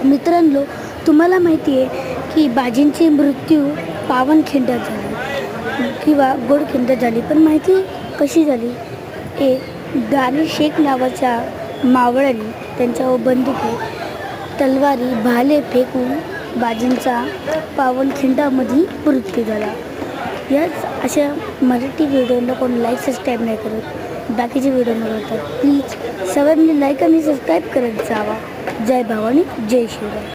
मित्रांनो, तुम्हाला माहिती आहे की बाजींची मृत्यू पावनखिंडात झाली किंवा गोडखिंडात झाली, पण माहिती कशी झाली? दानिश शेख नावाच्या मावळ्याने त्यांच्यावर बंदुकी, तलवारी, भाले फेकून बाजींचा पावनखिंडामध्ये मृत्यू झाला. याच अशा मराठी व्हिडिओला कोण लाईक सबस्क्राईब नाही करत, बाकीचे व्हिडिओ मिळवतात. प्लीज सर्वांनी लाईक आणि सबस्क्राईब करत जावा. जय भवानी, जय शिवराय.